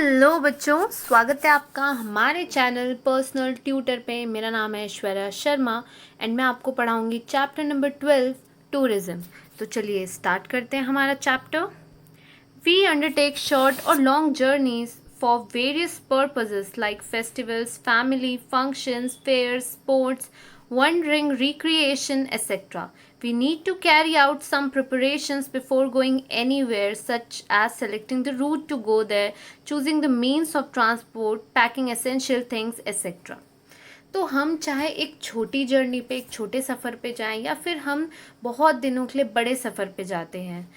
Hello बच्चों, स्वागत है आपका हमारे चैनल पर्सनल ट्यूटर पे। मेरा नाम है ऐश्वर्या शर्मा एंड मैं आपको पढ़ाऊंगी चैप्टर नंबर 12 टूरिज्म। तो चलिए स्टार्ट करते हैं हमारा चैप्टर। वी अंडरटेक शॉर्ट और long journeys for various purposes like festivals, family functions, fairs, sports, wandering, recreation, etc. We need to carry out some preparations before going anywhere, such as selecting the route to go there, choosing the means of transport, packing essential things, etc. तो हम चाहे एक छोटी journey पे, एक छोटे सफ़र पे जाएं या फिर हम बहुत दिनों के लिए बड़े सफ़र पे जाते हैं,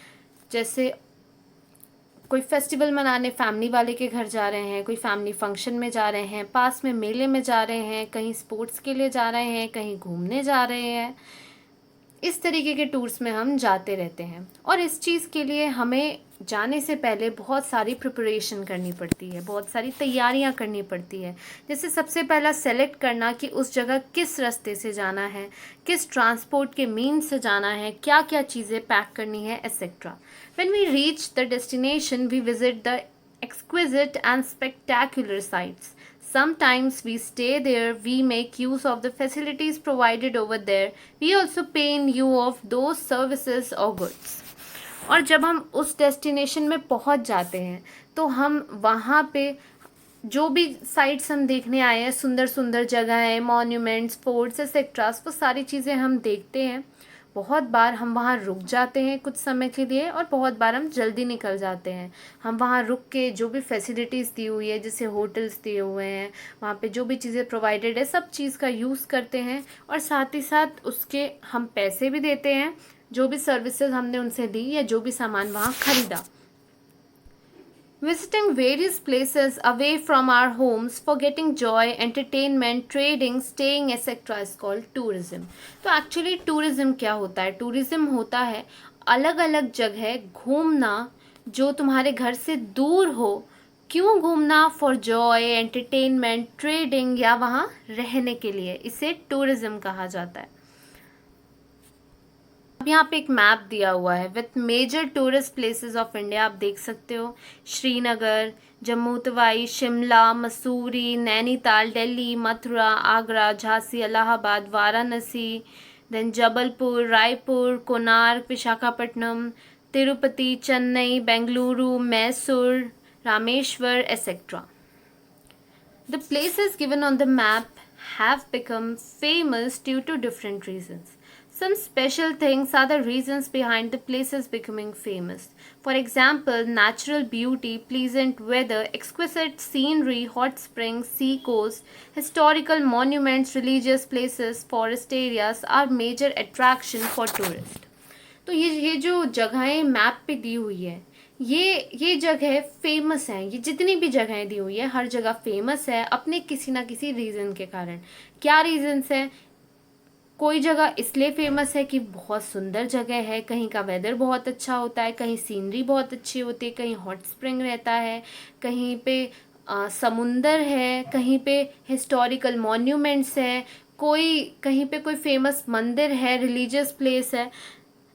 जैसे कोई फेस्टिवल मनाने फैमिली वाले के घर जा रहे हैं, कोई फैमिली फंक्शन में जा रहे हैं, पास में मेले में जा रहे हैं, कहीं स्पोर्ट्स के लिए जा रहे हैं, कहीं घूमने जा रहे हैं। इस तरीके के टूर्स में हम जाते रहते हैं और इस चीज़ के लिए हमें जाने से पहले बहुत सारी प्रिपरेशन करनी पड़ती है, बहुत सारी तैयारियां करनी पड़ती है। जैसे सबसे पहला सेलेक्ट करना कि उस जगह किस रास्ते से जाना है, किस ट्रांसपोर्ट के मीन्स से जाना है, क्या क्या चीज़ें पैक करनी है, etcetera. When we reach the destination we visit the exquisite and spectacular sights. Sometimes we stay there, we make use of the facilities provided over there. We also pay in lieu of those services or goods. और जब हम उस destination में पहुंच जाते हैं तो हम वहाँ पे जो भी साइट्स हम देखने आए हैं, सुंदर सुंदर जगह है, मॉन्यूमेंट्स, फोर्ट्स एक्सेट्रा, वो सारी चीज़ें हम देखते हैं। बहुत बार हम वहाँ रुक जाते हैं कुछ समय के लिए और बहुत बार हम जल्दी निकल जाते हैं। हम वहाँ रुक के जो भी फैसिलिटीज़ दी हुई है, जैसे होटल्स दिए हुए हैं, वहाँ पे जो भी चीज़ें प्रोवाइडेड है, सब चीज़ का यूज़ करते हैं और साथ ही साथ उसके हम पैसे भी देते हैं, जो भी सर्विसेज हमने उनसे ली या जो भी सामान वहाँ ख़रीदा। Visiting various places away from our homes for getting joy, entertainment, trading, staying, etc. is called tourism. तो एक्चुअली टूरिज्म क्या होता है? टूरिज्म होता है अलग अलग जगह घूमना जो तुम्हारे घर से दूर हो। क्यों घूमना? फॉर जॉय, एंटरटेनमेंट, ट्रेडिंग या वहाँ रहने के लिए। इसे टूरिज्म कहा जाता है। अब यहाँ पे एक मैप दिया हुआ है with major tourist places of India. आप देख सकते हो Srinagar, Jammu Tawi, Shimla, Mussoorie, Nainital, Delhi, Mathura, Agra, Jhansi, Allahabad, Varanasi, then Jabalpur, Raipur, Konark, Visakhapatnam, Tirupati, Chennai, Bengaluru, Mysore, Rameshwar, etcetera. The places given on the map have become famous due to different reasons. Some special things are the reasons behind the places becoming famous. For example, natural beauty, pleasant weather, exquisite scenery, hot springs, sea coast, historical monuments, religious places, forest areas are major attraction for tourists. तो ये जो जगहें map पे दी हुई है, ये जगह famous हैं। ये जितनी भी जगहें दी हुई है हर जगह फेमस है अपने किसी ना किसी रीज़न के कारण। क्या रीजंस हैं? कोई जगह इसलिए फेमस है कि बहुत सुंदर जगह है, कहीं का वेदर बहुत अच्छा होता है, कहीं सीनरी बहुत अच्छी होती है, कहीं हॉट स्प्रिंग रहता है, कहीं पे समुंदर है, कहीं पे हिस्टोरिकल मॉन्यूमेंट्स है, कहीं पे कोई फेमस मंदिर है, रिलीजियस प्लेस है,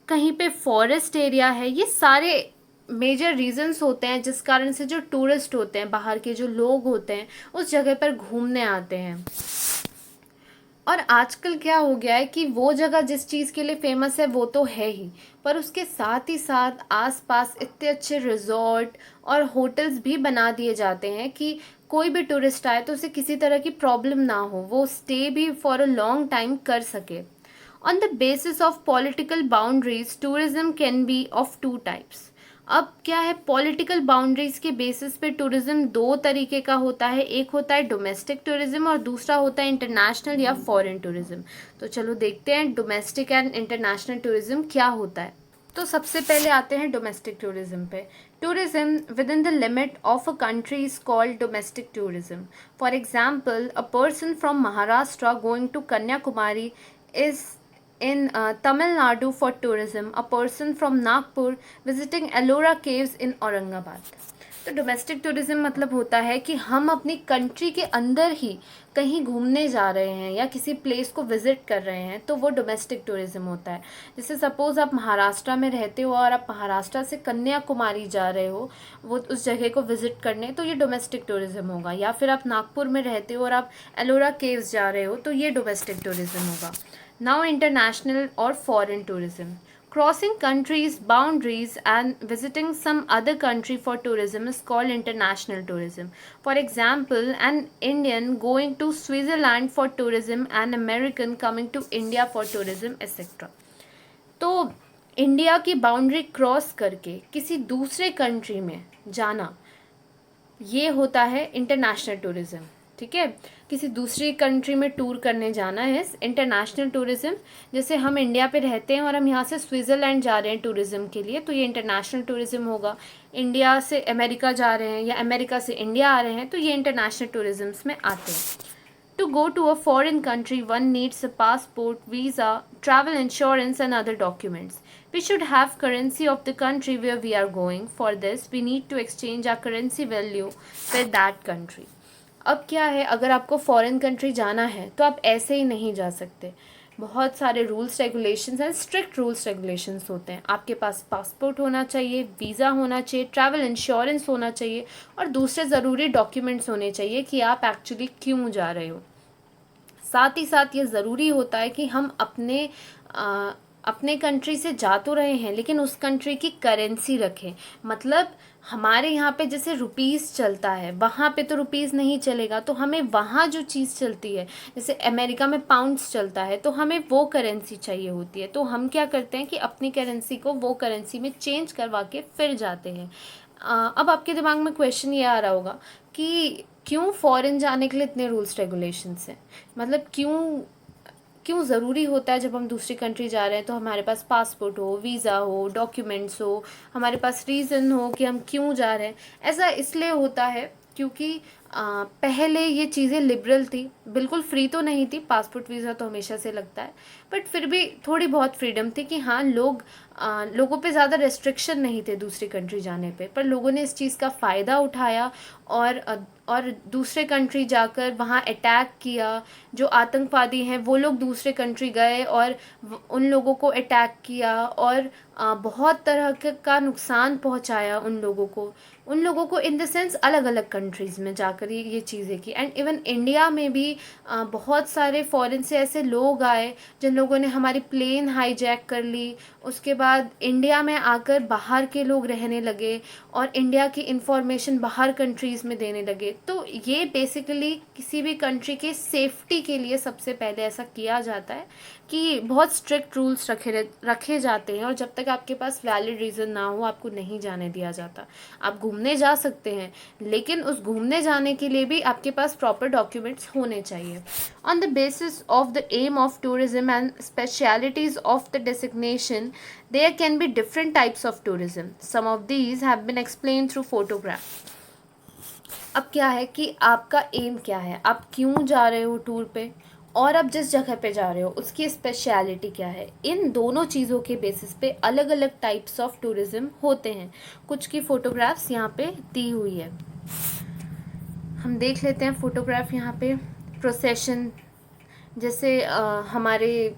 कहीं पे फॉरेस्ट एरिया है। ये सारे मेजर रीजंस होते हैं जिस कारण से जो टूरिस्ट होते हैं, बाहर के जो लोग होते हैं, उस जगह पर घूमने आते हैं। और आजकल क्या हो गया है कि वो जगह जिस चीज़ के लिए फेमस है वो तो है ही, पर उसके साथ ही साथ आसपास इतने अच्छे रिजॉर्ट और होटल्स भी बना दिए जाते हैं कि कोई भी टूरिस्ट आए तो उसे किसी तरह की प्रॉब्लम ना हो, वो स्टे भी फॉर अ लॉन्ग टाइम कर सके। On the basis of political boundaries, tourism can be of two types. अब क्या है, पॉलिटिकल बाउंड्रीज के बेसिस पे टूरिज्म दो तरीके का होता है। एक होता है डोमेस्टिक टूरिज्म और दूसरा होता है इंटरनेशनल या फॉरेन टूरिज्म। तो चलो देखते हैं डोमेस्टिक एंड इंटरनेशनल टूरिज्म क्या होता है। तो सबसे पहले आते हैं डोमेस्टिक टूरिज्म पे। Tourism within the limit of a country is called domestic tourism. For example, a person from Maharashtra going to Kanyakumari is in Tamil Nadu for tourism. A person from Nagpur visiting Ellora caves in Aurangabad. तो domestic tourism मतलब होता है कि हम अपनी country के अंदर ही कहीं घूमने जा रहे हैं या किसी प्लेस को विज़िट कर रहे हैं, तो वो डोमेस्टिक टूरिज्म होता है। जैसे सपोज़ आप महाराष्ट्र में रहते हो और आप महाराष्ट्र से कन्याकुमारी जा रहे हो वो उस जगह को विज़िट करने, तो ये डोमेस्टिक टूरिज्म होगा। या फिर आप नागपुर में रहते हो और आप एलोरा केव्स जा रहे हो, तो ये डोमेस्टिक टूरिज्म होगा। नाउ इंटरनेशनल और foreign tourism. Crossing countries' boundaries and visiting some other country for tourism is called international tourism. For example, an Indian going to Switzerland for tourism, an American coming to India for tourism, etc. तो India की boundary cross करके किसी दूसरे country में जाना, ये होता है इंटरनेशनल टूरिज्म। ठीक है, किसी दूसरी कंट्री में टूर करने जाना है इंटरनेशनल टूरिज्म। जैसे हम इंडिया पे रहते हैं और हम यहाँ से स्विट्ज़रलैंड जा रहे हैं टूरिज्म के लिए, तो ये इंटरनेशनल टूरिज्म होगा। इंडिया से अमेरिका जा रहे हैं या अमेरिका से इंडिया आ रहे हैं, तो ये इंटरनेशनल टूरिज्म्स में आते हैं। To go to a foreign country, one needs a passport, visa, travel insurance and other documents. We should have currency of the country where we are going. For this, we need to exchange our currency value with that country. अब क्या है, अगर आपको foreign country जाना है तो आप ऐसे ही नहीं जा सकते। बहुत सारे रूल्स रेगुलेशंस हैं, स्ट्रिक्ट रूल्स रेगुलेशंस होते हैं। आपके पास पासपोर्ट होना चाहिए, वीज़ा होना चाहिए, ट्रैवल इंश्योरेंस होना चाहिए और दूसरे ज़रूरी डॉक्यूमेंट्स होने चाहिए कि आप एक्चुअली क्यों जा रहे हो। साथ ही साथ ये ज़रूरी होता है कि हम अपने कंट्री से जा तो रहे हैं लेकिन उस कंट्री की करेंसी रखें। मतलब हमारे यहाँ पे जैसे रुपीज़ चलता है, वहाँ पे तो रुपीज़ नहीं चलेगा, तो हमें वहाँ जो चीज़ चलती है, जैसे अमेरिका में पाउंड्स चलता है, तो हमें वो करेंसी चाहिए होती है। तो हम क्या करते हैं कि अपनी करेंसी को वो करेंसी में चेंज करवा के फिर जाते हैं। अब आपके दिमाग में क्वेश्चन ये आ रहा होगा कि क्यों फ़ॉरेन जाने के लिए इतने रूल्स रेगुलेशंस हैं, मतलब क्यों ज़रूरी होता है जब हम दूसरी कंट्री जा रहे हैं तो हमारे पास पासपोर्ट हो, वीज़ा हो, डॉक्यूमेंट्स हो, हमारे पास रीज़न हो कि हम क्यों जा रहे हैं। ऐसा इसलिए होता है क्योंकि पहले ये चीज़ें लिबरल थी, बिल्कुल फ्री तो नहीं थी, पासपोर्ट वीज़ा तो हमेशा से लगता है, बट फिर भी थोड़ी बहुत फ्रीडम थी कि हाँ लोगों पे ज़्यादा रेस्ट्रिक्शन नहीं थे दूसरी कंट्री जाने पे। पर लोगों ने इस चीज़ का फ़ायदा उठाया और दूसरे कंट्री जाकर वहाँ अटैक किया। जो आतंकवादी हैं वो लोग दूसरे कंट्री गए और उन लोगों को अटैक किया और बहुत तरह का नुकसान पहुँचाया उन लोगों को इन द सेंस अलग अलग कंट्रीज़ में जाकर ये चीज़ें की। एंड इवन इंडिया में भी बहुत सारे फॉरेन से ऐसे लोग आए जिन लोगों ने हमारी प्लेन हाईजैक कर ली। उसके बाद इंडिया में आकर बाहर के लोग रहने लगे और इंडिया की इंफॉर्मेशन बाहर कंट्रीज़ में देने लगे। तो ये बेसिकली किसी भी कंट्री के सेफ्टी के लिए सबसे पहले ऐसा किया जाता है कि बहुत स्ट्रिक्ट रूल्स रखे जाते हैं और जब तक आपके पास वैलिड रीज़न ना हो आपको नहीं जाने दिया जाता। आप घूमने जा सकते हैं लेकिन उस घूमने जाने के लिए भी आपके पास प्रॉपर डॉक्यूमेंट्स होने चाहिए। On the basis of the aim of tourism and specialities of the designation there can be different types of tourism. Some of these have been explain through photograph. अब क्या है कि आपका एम क्या है, आप क्यों जा रहे हो टूर पे और आप जिस जगह पे जा रहे हो उसकी स्पेशलिटी क्या है। इन दोनों चीज़ों के बेसिस पे अलग अलग टाइप्स ऑफ टूरिज्म होते हैं। कुछ की फ़ोटोग्राफ्स यहाँ पे दी हुई है, हम देख लेते हैं फ़ोटोग्राफ। यहाँ पे प्रोसेशन, जैसे हमारे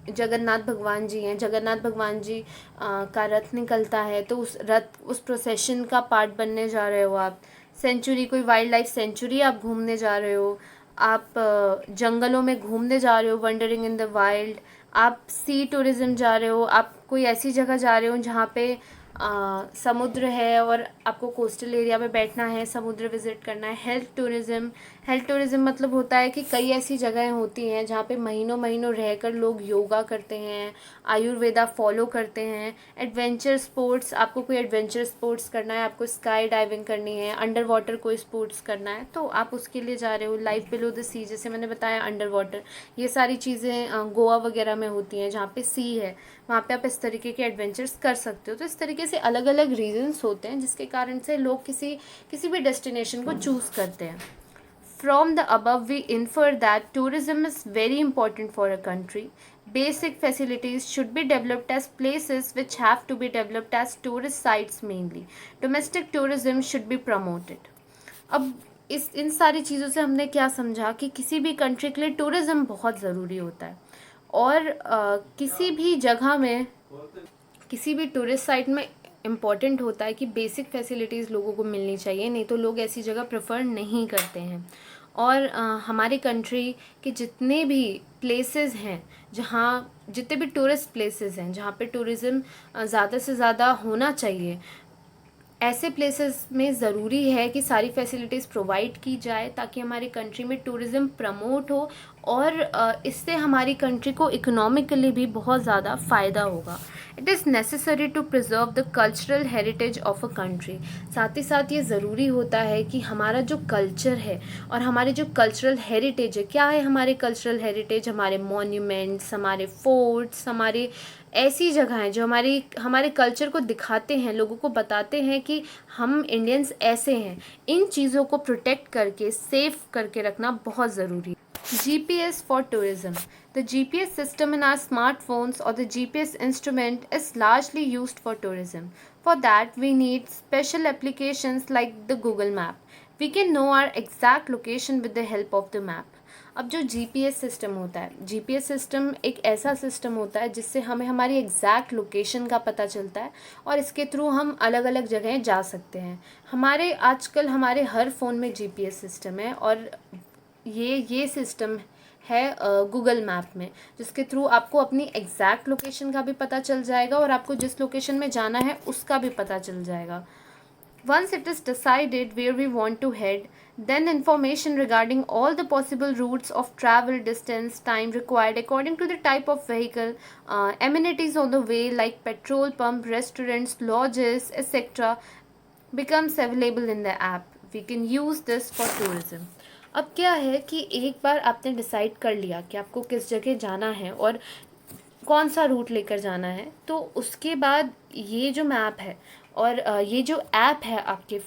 जगन्नाथ भगवान जी हैं, जगन्नाथ भगवान जी का रथ निकलता है तो उस प्रोसेशन का पार्ट बनने जा रहे हो आप। सेंचुरी, कोई वाइल्ड लाइफ सेंचुरी आप घूमने जा रहे हो, आप जंगलों में घूमने जा रहे हो, वंडरिंग इन द वाइल्ड। आप सी टूरिज़्म जा रहे हो, आप कोई ऐसी जगह जा रहे हो जहाँ पे समुद्र है और आपको कोस्टल एरिया में बैठना है, समुद्र विज़िट करना है। हेल्थ टूरिज़्म मतलब होता है कि कई ऐसी जगहें होती हैं जहाँ पे महीनों महीनों रहकर लोग योगा करते हैं, आयुर्वेदा फॉलो करते हैं। एडवेंचर स्पोर्ट्स, आपको कोई एडवेंचर स्पोर्ट्स करना है, आपको स्काई डाइविंग करनी है, अंडर वाटर कोई स्पोर्ट्स करना है तो आप उसके लिए जा रहे हो। लाइफ बिलो द सी, जैसे मैंने बताया अंडर वाटर, ये सारी चीज़ें गोवा वगैरह में होती हैं जहाँ पे सी है, वहाँ पे आप इस तरीके के एडवेंचर्स कर सकते हो। तो इस तरीके से अलग अलग रीजंस होते हैं जिसके कारण से लोग किसी भी डेस्टिनेशन को चूज़ करते हैं। From the above, we infer that tourism is very important for a country. Basic facilities should be developed as places which have to be developed as tourist sites mainly. Domestic tourism should be promoted. अब इस इन सारी चीज़ों से हमने क्या समझा कि किसी भी कंट्री के लिए टूरिज़्म बहुत ज़रूरी होता है, और किसी भी जगह में, किसी भी टूरिस्ट साइट में इम्पॉर्टेंट होता है कि बेसिक फैसिलिटीज़ लोगों को मिलनी चाहिए, नहीं तो लोग ऐसी जगह प्रेफर नहीं करते हैं। और हमारी कंट्री के जितने भी प्लेसेस हैं, जहाँ जितने भी टूरिस्ट प्लेसेस हैं जहाँ पे टूरिज़्म ज़्यादा से ज़्यादा होना चाहिए, ऐसे प्लेसेस में ज़रूरी है कि सारी फैसिलिटीज़ प्रोवाइड की जाए ताकि हमारी कंट्री में टूरिज़्म प्रमोट हो, और इससे हमारी कंट्री को इकोनॉमिकली भी बहुत ज़्यादा फ़ायदा होगा। It is necessary to preserve the cultural heritage of a country. साथ ही साथ ये ज़रूरी होता है कि हमारा जो कल्चर है और हमारे जो कल्चरल हेरिटेज है, क्या है हमारे कल्चरल हेरिटेज? हमारे मॉन्यूमेंट्स, हमारे फोर्ट्स, हमारे ऐसी जगह हैं जो हमारे कल्चर को दिखाते हैं, लोगों को बताते हैं कि हम इंडियंस ऐसे हैं। इन चीज़ों को प्रोटेक्ट करके सेफ करके रखना बहुत ज़रूरी है। GPS for tourism. The GPS system in our smartphones or the GPS instrument is largely used for tourism. For that, we need special applications like the Google Map. We can know our exact location with the help of the map. अब जो GPS system होता है, GPS system एक ऐसा system होता है जिससे हमें हमारी एग्जैक्ट लोकेशन का पता चलता है, और इसके थ्रू हम अलग अलग जगह जा सकते हैं। आजकल हमारे हर फ़ोन में GPS सिस्टम है, और ये सिस्टम है गूगल मैप में, जिसके थ्रू आपको अपनी एग्जैक्ट लोकेशन का भी पता चल जाएगा और आपको जिस लोकेशन में जाना है उसका भी पता चल जाएगा। Once it is decided where we want to head, then information regarding all the possible routes of travel, distance, time required according to the type of vehicle, amenities on the way like petrol pump, restaurants, lodges, etc. becomes available in the app. We can use this for tourism. अब क्या है कि एक बार आपने decide कर लिया कि आपको किस जगह जाना है और कौन सा रूट लेकर जाना है, तो उसके बाद ये जो मैप है और ये जो ऐप है आपके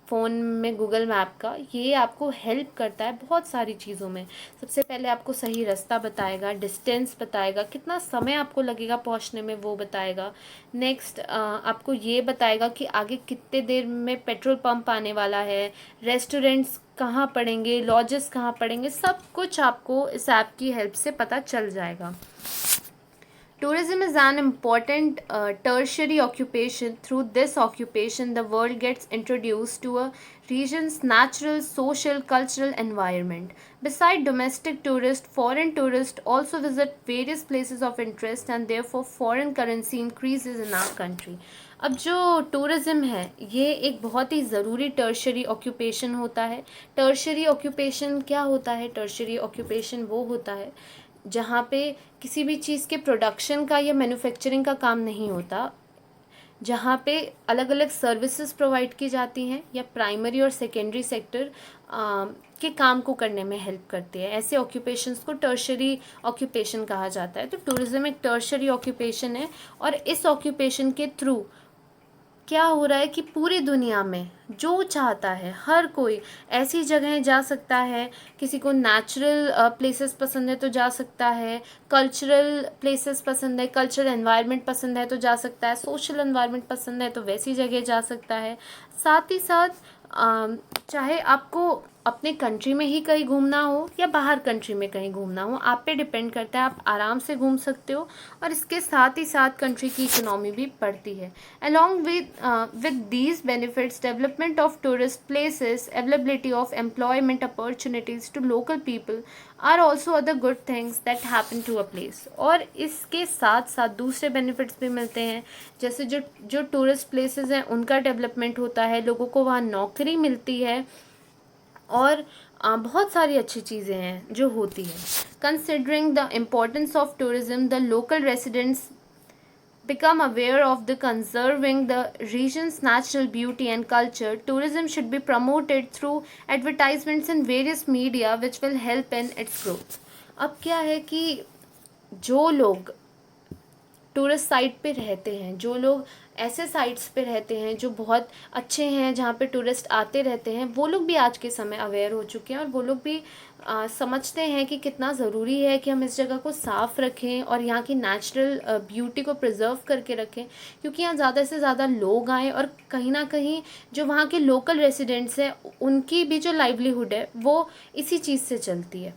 फ़ोन में गूगल मैप का, ये आपको हेल्प करता है बहुत सारी चीज़ों में। सबसे पहले आपको सही रास्ता बताएगा, डिस्टेंस बताएगा, कितना समय आपको लगेगा पहुंचने में वो बताएगा। नेक्स्ट आपको ये बताएगा कि आगे कितने देर में पेट्रोल पंप आने वाला है, रेस्टोरेंट्स कहाँ पड़ेंगे, लॉजेस कहाँ पड़ेंगे, सब कुछ आपको इस ऐप की हेल्प से पता चल जाएगा। Tourism is an important tertiary occupation. Through this occupation, the world gets introduced to a region's natural, social, cultural environment. Besides domestic tourists, foreign tourists also visit various places of interest, and therefore foreign currency increases in our country. अब जो tourism है ये एक बहुत ही ज़रूरी tertiary occupation होता है। Tertiary occupation क्या होता है? टर्शरी ऑक्यूपेशन वो होता है जहाँ पे किसी भी चीज़ के प्रोडक्शन का या मैन्युफैक्चरिंग का काम नहीं होता, जहाँ पे अलग अलग सर्विसेज प्रोवाइड की जाती हैं या प्राइमरी और सेकेंडरी सेक्टर के काम को करने में हेल्प करती है। ऐसे ऑक्यूपेशंस को टर्शरी ऑक्यूपेशन कहा जाता है। तो टूरिज़्म एक टर्शरी ऑक्यूपेशन है, और इस ऑक्यूपेशन के थ्रू क्या हो रहा है कि पूरी दुनिया में जो चाहता है हर कोई ऐसी जगह जा सकता है। किसी को नेचुरल प्लेसेस पसंद है तो जा सकता है, कल्चरल प्लेसेस पसंद है, कल्चरल एनवायरनमेंट पसंद है तो जा सकता है, सोशल एनवायरनमेंट पसंद है तो वैसी जगह जा सकता है। साथ ही साथ चाहे आपको अपने कंट्री में ही कहीं घूमना हो या बाहर कंट्री में कहीं घूमना हो, आप पे डिपेंड करता है। आप आराम से घूम सकते हो, और इसके साथ ही साथ कंट्री की इकोनॉमी भी बढ़ती है। Along with these benefits, development of tourist places, availability of employment opportunities to local people are also other good things that happen to a place. और इसके साथ साथ दूसरे बेनिफिट्स भी मिलते हैं, जैसे जो टूरिस्ट प्लेसेस हैं उनका डेवलपमेंट होता है, लोगों को वहाँ नौकरी मिलती है, और बहुत सारी अच्छी चीज़ें हैं जो होती हैं। Considering the importance of tourism, the local residents become aware of the conserving the region's natural beauty and culture. Tourism should be promoted through advertisements in various media which will help in its growth. अब क्या है कि जो लोग tourist site पे रहते हैं, जो लोग ऐसे साइट्स पे रहते हैं जो बहुत अच्छे हैं, जहाँ पे टूरिस्ट आते रहते हैं, वो लोग भी आज के समय अवेयर हो चुके हैं और वो लोग भी समझते हैं कि कितना ज़रूरी है कि हम इस जगह को साफ़ रखें और यहाँ की नेचुरल ब्यूटी को प्रिजर्व करके रखें, क्योंकि यहाँ ज़्यादा से ज़्यादा लोग आएँ और कहीं ना कहीं जो वहाँ के लोकल रेसिडेंट्स हैं उनकी भी जो लाइवलीहुड है वो इसी चीज़ से चलती है।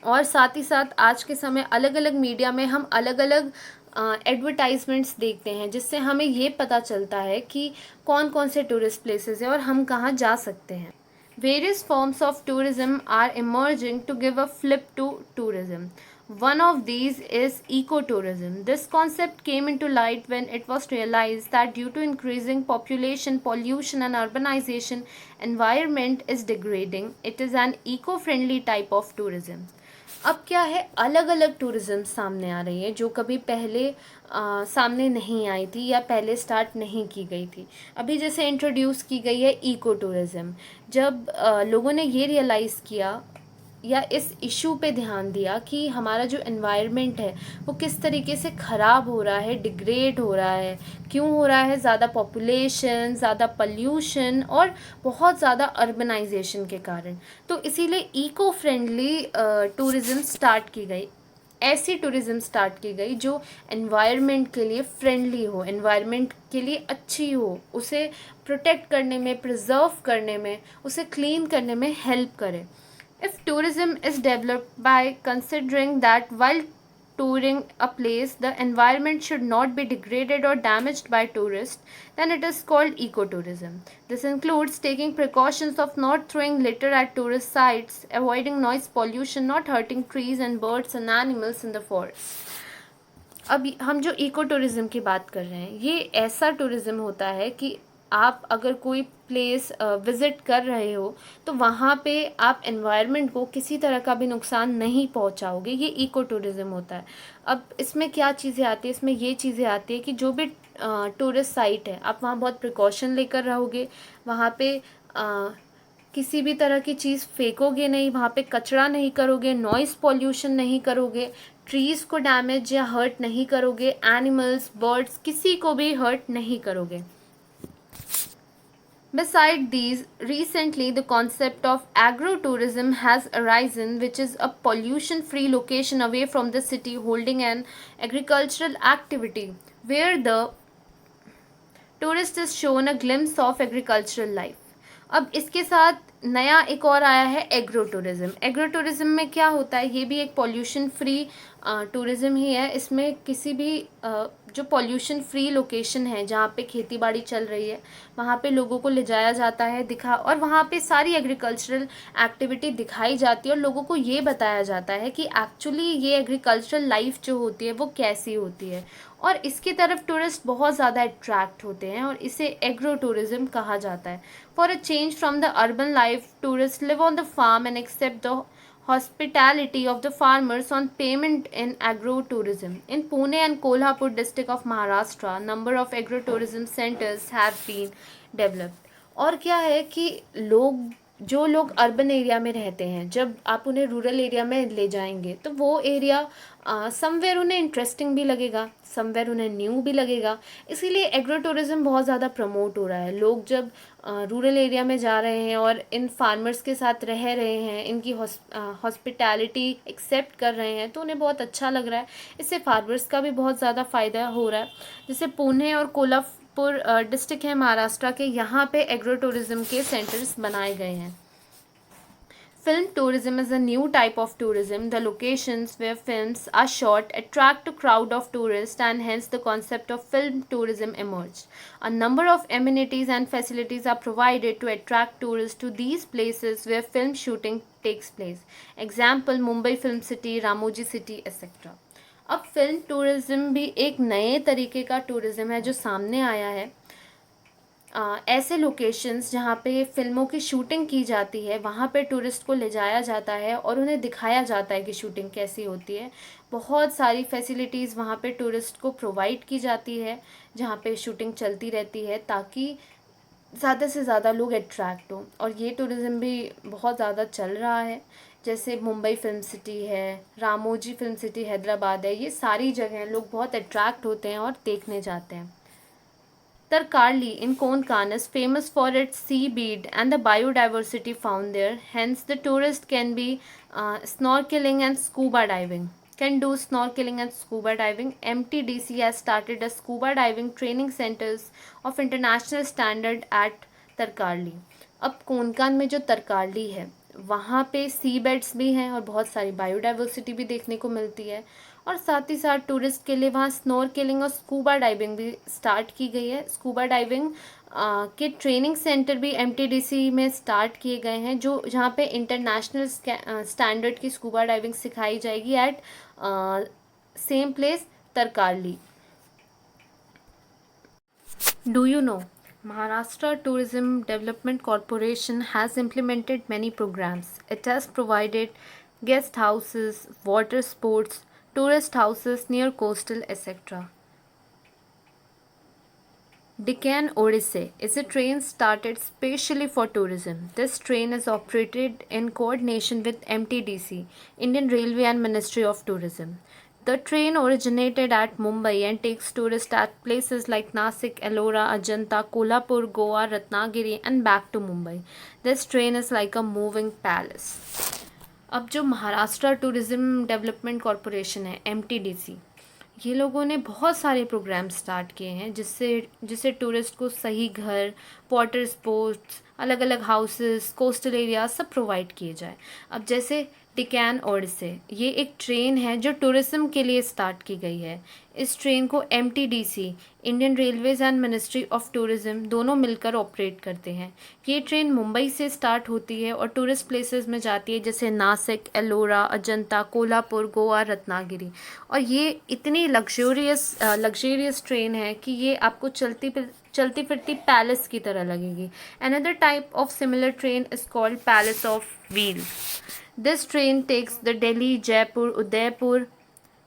और साथ ही साथ आज के समय अलग अलग मीडिया में हम अलग अलग एडवर्टाइजमेंट्स देखते हैं, जिससे हमें ये पता चलता है कि कौन कौन से टूरिस्ट प्लेसेस हैं और हम कहाँ जा सकते हैं। Various forms of tourism are emerging to give a flip to tourism. One of these is ecotourism. This concept came into light when it was realized that due to increasing population, pollution, and urbanization, environment is degrading. It is an eco-friendly type of tourism. अब क्या है, अलग अलग tourism सामने आ रही है जो कभी पहले सामने नहीं आई थी या पहले स्टार्ट नहीं की गई थी। अभी जैसे इंट्रोड्यूस की गई है इको टूरिज़्म। जब लोगों ने ये रियलाइज़ किया या इस इशू पे ध्यान दिया कि हमारा जो एनवायरनमेंट है वो किस तरीके से ख़राब हो रहा है, डिग्रेड हो रहा है, क्यों हो रहा है, ज़्यादा पॉपुलेशन, ज़्यादा पॉल्यूशन और बहुत ज़्यादा अर्बनाइजेशन के कारण, तो इसीलिए इको फ्रेंडली टूरिज़्म स्टार्ट की गई। ऐसी टूरिज़्म स्टार्ट की गई जो एनवायरनमेंट के लिए फ्रेंडली हो, एनवायरनमेंट के लिए अच्छी हो, उसे प्रोटेक्ट करने में, प्रिजर्व करने में, उसे क्लीन करने में हेल्प करे। If tourism is developed by considering that while touring a place, the environment should not be degraded or damaged by tourists, then it is called ecotourism. This includes taking precautions of not throwing litter at tourist sites, avoiding noise pollution, not hurting trees and birds and animals in the forest. अब हम जो eco tourism की बात कर रहे हैं, ये ऐसा टूरिज़्म होता है कि आप अगर कोई प्लेस विज़िट कर रहे हो तो वहाँ पे आप एनवायरनमेंट को किसी तरह का भी नुकसान नहीं पहुँचाओगे, ये इको टूरिज़्म होता है। अब इसमें क्या चीज़ें आती हैं, इसमें ये चीज़ें आती है कि जो भी टूरिस्ट साइट है आप वहाँ बहुत प्रिकॉशन लेकर रहोगे, वहाँ पे किसी भी तरह की चीज़ फेंकोगे नहीं, वहाँ पे कचरा नहीं करोगे, नॉइज़ पॉल्यूशन नहीं करोगे, ट्रीज़ को डैमेज या हर्ट नहीं करोगे, एनिमल्स, बर्ड्स, किसी को भी हर्ट नहीं करोगे। Beside these, recently the concept of agro-tourism has arisen, which is a pollution-free location away from the city holding an agricultural activity where the tourist is shown a glimpse of agricultural life. अब इसके साथ नया एक और आया है agro tourism. Agro tourism में क्या होता है, ये भी एक पॉल्यूशन फ्री टूरिज़्म ही है। इसमें किसी भी जो पॉल्यूशन फ्री लोकेशन है जहाँ पे खेती बाड़ी चल रही है वहाँ पे लोगों को ले जाया जाता है, और वहाँ पे सारी एग्रीकल्चरल एक्टिविटी दिखाई जाती है और लोगों को ये बताया जाता है कि एक्चुअली ये एग्रीकल्चरल लाइफ जो होती है वो कैसी होती है, और इसकी तरफ टूरिस्ट बहुत ज़्यादा अट्रैक्ट होते हैं और इसे एग्रो टूरिज़्म कहा जाता है। For a change from the urban life, tourist live on the farm and accept the hospitality of the farmers on payment in agro-tourism. In Pune and Kolhapur district of Maharashtra, number of agro-tourism centers have been developed. और क्या है कि जो लोग urban area में रहते हैं, जब आप उन्हें रूरल एरिया में ले जाएंगे तो वो एरिया समवेयर उन्हें इंटरेस्टिंग भी लगेगा, समवेयर उन्हें न्यू भी लगेगा। इसीलिए एग्रो टूरिज़्म बहुत ज़्यादा प्रमोट हो रहा है। लोग जब रूरल एरिया में जा रहे हैं और इन फार्मर्स के साथ रह रहे हैं, इनकी हॉस्पिटैलिटी एक्सेप्ट कर रहे हैं, तो उन्हें बहुत अच्छा लग रहा है। इससे फार्मर्स का भी बहुत ज़्यादा फ़ायदा हो रहा है। जैसे पुणे और कोल्हापुर डिस्ट्रिक्ट है महाराष्ट्र के, यहाँ पे एग्रो टूरिज़्म के सेंटर्स बनाए गए हैं। Film tourism is a new type of tourism. The locations where films are shot attract a crowd of tourists, and hence the concept of film tourism emerged. A number of amenities and facilities are provided to attract tourists to these places where film shooting takes place. Example, Mumbai Film City, Ramoji City, etc. अब film tourism भी एक नए तरीके का tourism है जो सामने आया है। ऐसे लोकेशंस जहाँ पे फ़िल्मों की शूटिंग की जाती है वहाँ पे टूरिस्ट को ले जाया जाता है और उन्हें दिखाया जाता है कि शूटिंग कैसी होती है। बहुत सारी फैसिलिटीज़ वहाँ पे टूरिस्ट को प्रोवाइड की जाती है जहाँ पे शूटिंग चलती रहती है, ताकि ज़्यादा से ज़्यादा लोग अट्रैक्ट हों, और ये टूरिज़्म भी बहुत ज़्यादा चल रहा है। जैसे मुंबई फिल्म सिटी है, रामोजी फिल्म सिटी हैदराबाद है, ये सारी जगह लोग बहुत अट्रैक्ट होते हैं और देखने जाते हैं। Tarkarli in Konkan is famous for its seaweed and the biodiversity found there. Hence, the tourist can be snorkeling and scuba diving. Can do snorkeling and scuba diving. MTDC has started a scuba diving training centers of international standard at तरकारली। अब कोनकान में जो तरकारली है वहाँ पे सी beds भी हैं और बहुत सारी बायोडाइवर्सिटी भी देखने को मिलती है, और साथ ही साथ टूरिस्ट के लिए वहाँ स्नोरकेलिंग और स्कूबा डाइविंग भी स्टार्ट की गई है। स्कूबा डाइविंग के ट्रेनिंग सेंटर भी एमटीडीसी में स्टार्ट किए गए हैं, जो जहाँ पे इंटरनेशनल स्टैंडर्ड की स्कूबा डाइविंग सिखाई जाएगी at same place Tarkarli. Do you know? Maharashtra Tourism Development Corporation has implemented many programs. It has provided guest houses, water sports, tourist houses near coastal, etc. Deccan Odyssey is a train started specially for tourism. This train is operated in coordination with MTDC, Indian Railway and Ministry of Tourism. The train originated at Mumbai and takes tourists at places like Nasik, Ellora, Ajanta, Kolhapur, Goa, Ratnagiri and back to Mumbai. This train is like a moving palace. अब जो Maharashtra tourism development corporation है MTDC, ये लोगों ने बहुत सारे programme start किए हैं जिससे टूरिस्ट को सही घर, वाटर स्पोर्ट्स, अलग अलग हाउसेस, कोस्टल एरिया सब प्रोवाइड किए जाए। अब जैसे डिकैन ओडिसे, ये एक ट्रेन है जो टूरिज्म के लिए स्टार्ट की गई है। इस ट्रेन को MTDC, Indian railways and ministry of tourism दोनों मिलकर ऑपरेट करते हैं। ये ट्रेन मुंबई से स्टार्ट होती है और टूरिस्ट प्लेसेस में जाती है जैसे नासिक, एलोरा, अजंता, कोल्हापुर, गोवा, रत्नागिरी। और ये इतनी लग्जरियस ट्रेन है कि ये आपको चलती फिरती पैलेस की तरह लगेगी। Another type of similar train is called palace of wheels. This train takes the Delhi, Jaipur, Udaipur,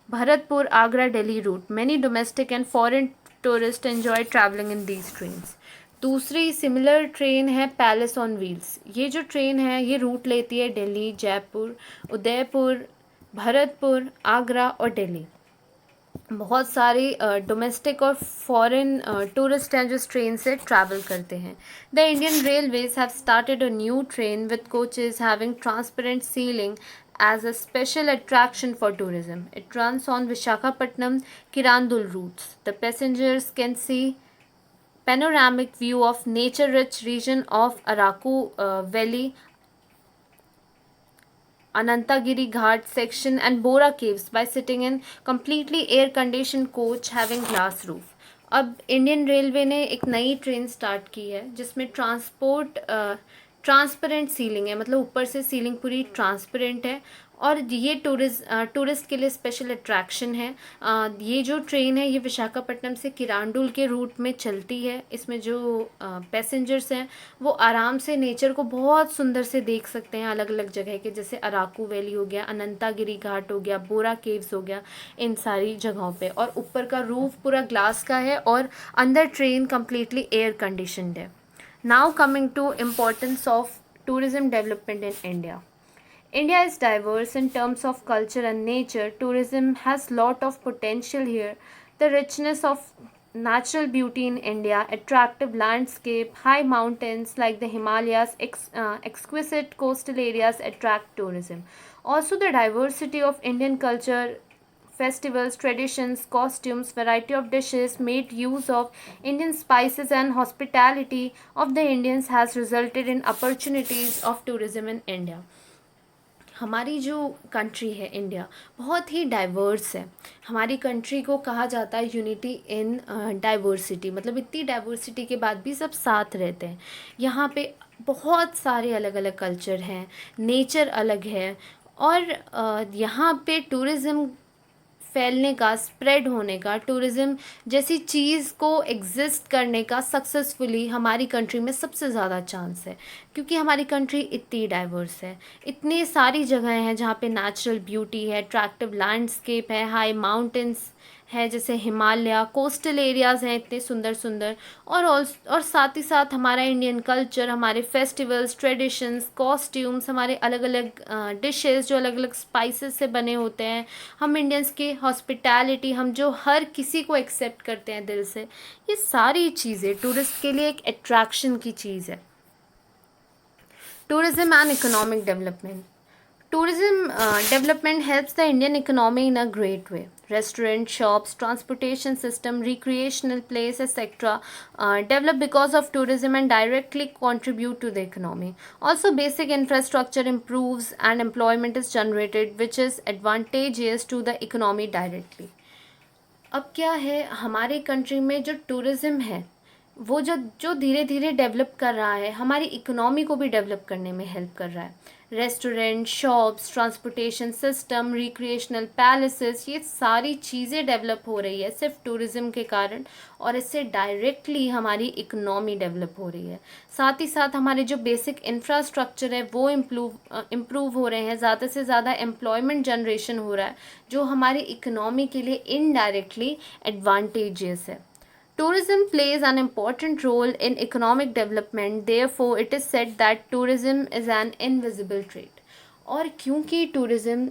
Bharatpur, Agra, Delhi route. Many domestic and foreign tourists enjoy traveling in these trains. दूसरी similar train है palace on wheels. ये जो train है ये root लेती है दिल्ली, जयपुर, उदयपुर, भरतपुर, आगरा और दिल्ली। बहुत सारे डोमेस्टिक और फॉरेन टूरिस्ट हैं जो इस ट्रेन से ट्रैवल करते हैं। The Indian railways have started a new train with coaches having transparent ceiling as a special attraction for tourism. It runs on Visakhapatnam Kirandul routes. The passengers can see panoramic view of nature-rich region of Araku Valley, Anantagiri Ghat section and Bora caves by sitting in completely air conditioned coach having glass roof. अब Indian railway ने एक नई train start की है जिसमें transparent ceiling है, मतलब ऊपर से सीलिंग पूरी ट्रांसपेरेंट है, और ये टूरिस्ट के लिए स्पेशल अट्रैक्शन है। ये जो ट्रेन है ये विशाखापट्टनम से किरांडुल के रूट में चलती है। इसमें जो पैसेंजर्स हैं वो आराम से नेचर को बहुत सुंदर से देख सकते हैं अलग अलग जगह के, जैसे अराकू वैली हो गया, अनंतागिरी घाट हो गया, बोरा केव्स हो गया, इन सारी जगहों पे। और ऊपर का रूफ पूरा ग्लास का है और अंदर ट्रेन कम्प्लीटली एयर कंडीशनड है। Now coming to importance of tourism development in India. India is diverse in terms of culture and nature. Tourism has lot of potential here. The richness of natural beauty in India, attractive landscape, high mountains like the Himalayas, exquisite coastal areas attract tourism. Also the diversity of Indian culture, festivals, traditions, costumes, variety of dishes, made use of Indian spices and hospitality of the Indians has resulted in opportunities of tourism in India. हमारी जो country है India बहुत ही diverse है। हमारी country को कहा जाता है यूनिटी इन डाइवर्सिटी, मतलब इतनी डाइवर्सिटी के बाद भी सब साथ रहते हैं। यहाँ पे बहुत सारे अलग अलग कल्चर हैं, नेचर अलग है, और यहाँ पे टूरिज़्म फैलने का, स्प्रेड होने का, टूरिज़्म जैसी चीज़ को एग्जिस्ट करने का सक्सेसफुली हमारी कंट्री में सबसे ज़्यादा चांस है, क्योंकि हमारी कंट्री इतनी डाइवर्स है। इतनी सारी जगहें हैं जहाँ पे नेचुरल ब्यूटी है, अट्रैक्टिव लैंडस्केप है, हाई माउंटेन्स हैं, जैसे हिमालय, कोस्टल एरियाज़ हैं इतने सुंदर सुंदर, और साथ ही साथ हमारा इंडियन कल्चर, हमारे फेस्टिवल्स, ट्रेडिशंस, कॉस्ट्यूम्स, हमारे अलग अलग डिशेस जो अलग अलग स्पाइसेस से बने होते हैं, हम इंडियंस की हॉस्पिटैलिटी, हम जो हर किसी को एक्सेप्ट करते हैं दिल से, ये सारी चीज़ें टूरिस्ट के लिए एक अट्रैक्शन की चीज़ है। Tourism and economic development. Tourism development helps the Indian economy in a great way. Restaurants, shops, transportation system, recreational place, etc. Develop because of tourism and directly contribute to the economy. Also, basic infrastructure improves and employment is generated, which is advantageous to the economy directly. अब क्या है, हमारे country में जो tourism है वो जो जो धीरे धीरे डेवलप कर रहा है, हमारी इकोनॉमी को भी डेवलप करने में हेल्प कर रहा है। Restaurant, shops, transportation system, recreational palaces, ये सारी चीज़ें डेवलप हो रही है सिर्फ टूरिज़्म के कारण, और इससे डायरेक्टली हमारी इकोनॉमी डेवलप हो रही है। साथ ही साथ हमारे जो बेसिक इंफ्रास्ट्रक्चर है वो इम्प्रूव हो रहे हैं, ज़्यादा से ज़्यादा एम्प्लॉयमेंट जनरेशन हो रहा है, जो हमारी इकोनॉमी के लिए इनडायरेक्टली एडवांटेजियस है। Tourism plays an important role in economic development, therefore it is said that tourism is an invisible trade. और क्योंकि टूरिज़्म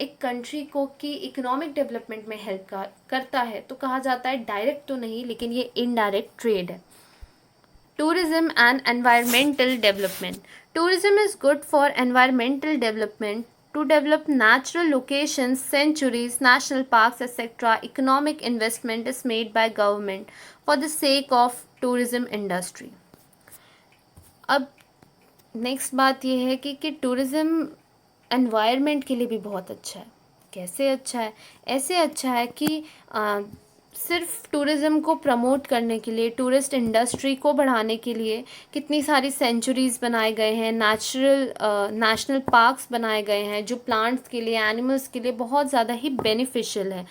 एक कंट्री को की इकोनॉमिक डेवलपमेंट में हेल्प करता है, तो कहा जाता है डायरेक्ट तो नहीं, लेकिन ये इनडायरेक्ट ट्रेड है। Tourism and environmental development. Tourism is good for environmental development. To develop natural locations, sanctuaries, national parks, etc., economic investment is made by government for the sake of tourism industry. अब next बात ये है कि tourism environment के लिए भी बहुत अच्छा है। कैसे अच्छा है? ऐसे अच्छा है कि सिर्फ टूरिज़्म को प्रमोट करने के लिए, टूरिस्ट इंडस्ट्री को बढ़ाने के लिए कितनी सारी सेंचुरीज़ बनाए गए हैं, नेशनल पार्क्स बनाए गए हैं, जो प्लांट्स के लिए, एनिमल्स के लिए बहुत ज़्यादा ही बेनिफिशियल है।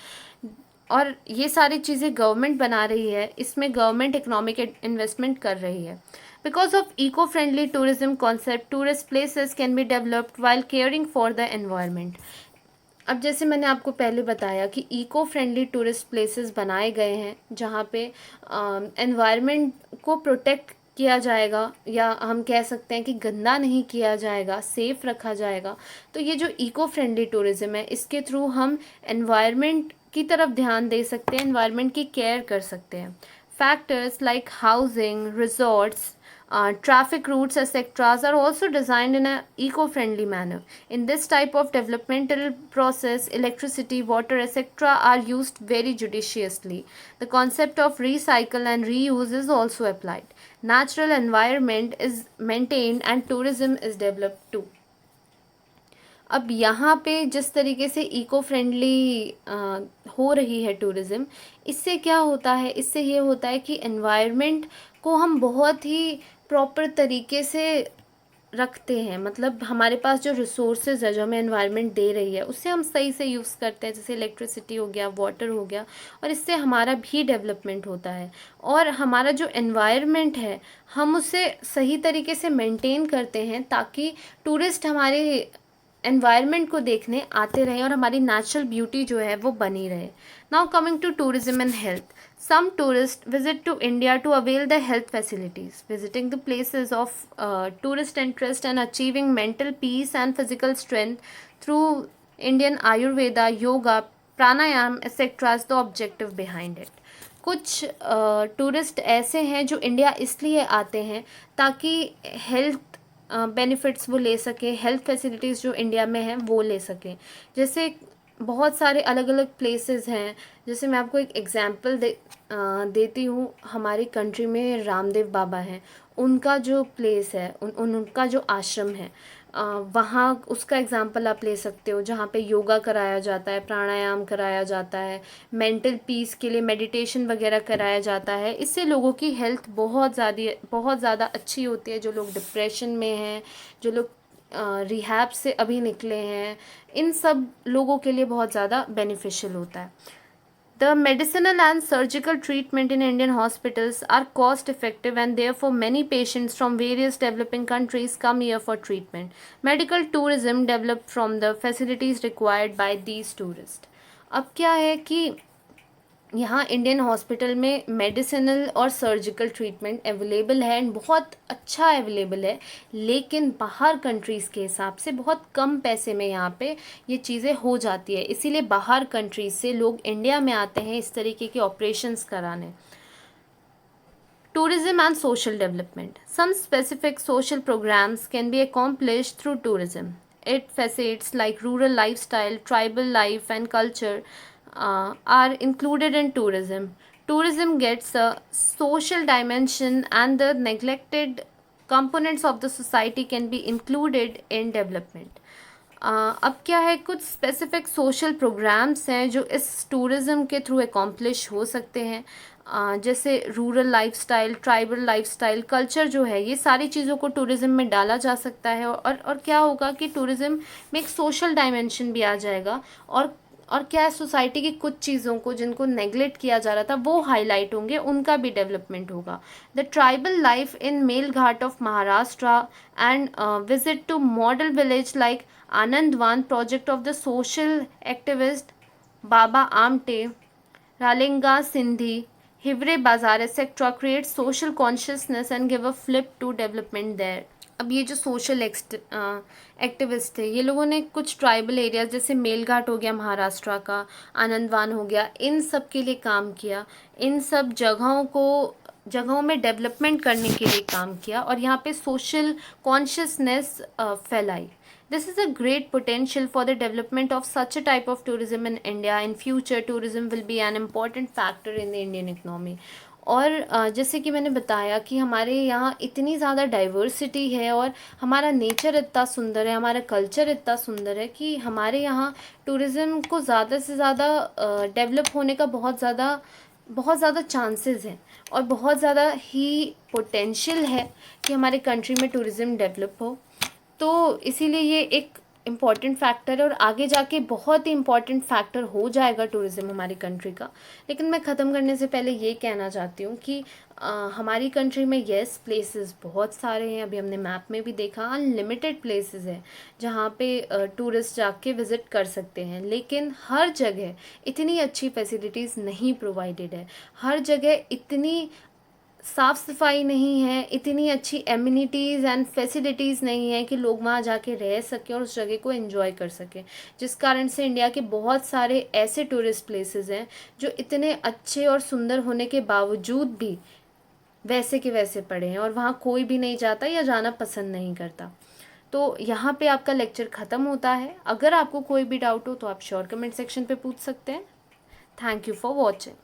और ये सारी चीज़ें गवर्नमेंट बना रही है, इसमें गवर्नमेंट इकोनॉमिक इन्वेस्टमेंट कर रही है। Because of eco friendly tourism concept, tourist places can be developed while caring for the environment. अब जैसे मैंने आपको पहले बताया कि इको फ्रेंडली टूरिस्ट प्लेसेस बनाए गए हैं, जहाँ पे एनवायरनमेंट को प्रोटेक्ट किया जाएगा, या हम कह सकते हैं कि गंदा नहीं किया जाएगा, सेफ़ रखा जाएगा। तो ये जो इको फ्रेंडली टूरिज़्म है, इसके थ्रू हम एनवायरनमेंट की तरफ ध्यान दे सकते हैं, एनवायरनमेंट की केयर कर सकते हैं। Factors like housing, resorts, traffic routes, etc., are also designed in an eco-friendly manner. In this type of developmental process, electricity, water, etc., are used very judiciously. The concept of recycle and reuse is also applied. Natural environment is maintained and tourism is developed too. अब यहाँ पे जिस तरीके से eco friendly हो रही है tourism, इससे क्या होता है, इससे ये होता है कि एनवायरनमेंट को हम बहुत ही प्रॉपर तरीके से रखते हैं। मतलब हमारे पास जो रिसोर्सेज है, जो हमें एनवायरनमेंट दे रही है, उससे हम सही से यूज़ करते हैं, जैसे इलेक्ट्रिसिटी हो गया, वाटर हो गया, और इससे हमारा भी डेवलपमेंट होता है। और हमारा जो एनवायरनमेंट है, हम उसे सही तरीके से मेंटेन करते हैं, ताकि टूरिस्ट हमारे एनवायरनमेंट को देखने आते रहें और हमारी नेचुरल ब्यूटी जो है वो बनी रहे। Now coming to tourism and health, some tourists visit to India to avail the health facilities. Visiting the places of tourist interest and achieving mental peace and physical strength through Indian Ayurveda, yoga, pranayam, etc. is the objective behind it. कुछ tourist ऐसे हैं जो India इसलिए आते हैं ताकि health benefits वो ले सकें, हेल्थ फैसिलिटीज़ जो इंडिया में हैं वो ले सकें। जैसे बहुत सारे अलग अलग प्लेसेस हैं, जैसे मैं आपको एक एग्ज़ाम्पल देती हूँ। हमारी कंट्री में रामदेव बाबा हैं, उनका जो प्लेस है, उनका जो आश्रम है, वहाँ उसका एग्ज़ाम्पल आप ले सकते हो, जहाँ पे योगा कराया जाता है, प्राणायाम कराया जाता है, मेंटल पीस के लिए मेडिटेशन वगैरह कराया जाता है। इससे लोगों की हेल्थ बहुत ज़्यादा अच्छी होती है। जो लोग डिप्रेशन में हैं, जो लोग रिहैब से अभी निकले हैं, इन सब लोगों के लिए बहुत ज़्यादा बेनिफिशियल होता है। The medicinal and surgical treatment in Indian hospitals are cost effective, and therefore many patients from various developing countries come here for treatment. Medical tourism developed from the facilities required by these tourists. अब क्या है कि यहाँ Indian hospital में medicinal और surgical treatment available है and बहुत अच्छा अवेलेबल है, लेकिन बाहर कंट्रीज़ के हिसाब से बहुत कम पैसे में यहाँ पे ये चीज़ें हो जाती है, इसीलिए बाहर कंट्रीज से लोग इंडिया में आते हैं इस तरीके के ऑपरेशंस कराने। Tourism and social development. Some specific social programs can be accomplished through tourism. It facets like rural lifestyle, tribal life, and culture are included in tourism. Tourism gets a social dimension, and the neglected components of the society can be included in development. अब क्या है, कुछ specific social programmes हैं जो इस tourism के through accomplish हो सकते हैं, जैसे rural lifestyle, tribal lifestyle, culture जो है, ये सारी चीज़ों को टूरिज़्म में डाला जा सकता है। और क्या होगा कि टूरिज़्म में एक सोशल डायमेंशन भी आ जाएगा, और क्या है, सोसाइटी की कुछ चीज़ों को जिनको नेगलेक्ट किया जा रहा था वो हाईलाइट होंगे, उनका भी डेवलपमेंट होगा। The tribal life in Melghat of Maharashtra and visit to model village like Anandwan project of the social activist Baba Amte, रालेंगा Siddhi, Hiware Bazar etcetera create social consciousness and give a flip to development there. अब ये जो सोशल एक्टिविस्ट थे, ये लोगों ने कुछ ट्राइबल एरियाज जैसे मेलघाट हो गया महाराष्ट्र का, आनंदवान हो गया, इन सब के लिए काम किया, इन सब जगहों में डेवलपमेंट करने के लिए काम किया और यहाँ पे सोशल कॉन्शियसनेस फैलाई। This is a great potential for the development of such a type of tourism in India. In future, tourism will be an important factor in the Indian economy. और जैसे कि मैंने बताया कि हमारे यहाँ इतनी ज़्यादा डाइवर्सिटी है और हमारा नेचर इतना सुंदर है, हमारा कल्चर इतना सुंदर है कि हमारे यहाँ टूरिज़्म को ज़्यादा से ज़्यादा डेवलप होने का बहुत ज़्यादा चांसेस हैं और बहुत ज़्यादा ही पोटेंशियल है कि हमारे कंट्री में टूरिज़्म डेवलप हो। तो इसीलिए ये एक इम्पॉर्टेंट फैक्टर है और आगे जाके बहुत ही इम्पॉर्टेंट फैक्टर हो जाएगा टूरिज़्म हमारी कंट्री का। लेकिन मैं ख़त्म करने से पहले ये कहना चाहती हूँ कि हमारी कंट्री में येस प्लेसेस बहुत सारे हैं, अभी हमने मैप में भी देखा, अनलिमिटेड प्लेसेस हैं जहाँ पे टूरिस्ट जाके विज़िट कर सकते हैं, लेकिन हर जगह इतनी अच्छी फैसिलिटीज़ नहीं प्रोवाइडेड है, हर जगह इतनी साफ़ सफाई नहीं है, इतनी अच्छी एमिनिटीज़ एंड फैसिलिटीज़ नहीं है कि लोग वहाँ जाके रह सकें और उस जगह को एंजॉय कर सकें, जिस कारण से इंडिया के बहुत सारे ऐसे टूरिस्ट प्लेसेस हैं जो इतने अच्छे और सुंदर होने के बावजूद भी वैसे के वैसे पड़े हैं और वहाँ कोई भी नहीं जाता या जाना पसंद नहीं करता। तो यहाँ पे आपका लेक्चर ख़त्म होता है। अगर आपको कोई भी डाउट हो तो आप श्योर कमेंट सेक्शन पे पूछ सकते हैं। Thank you for watching.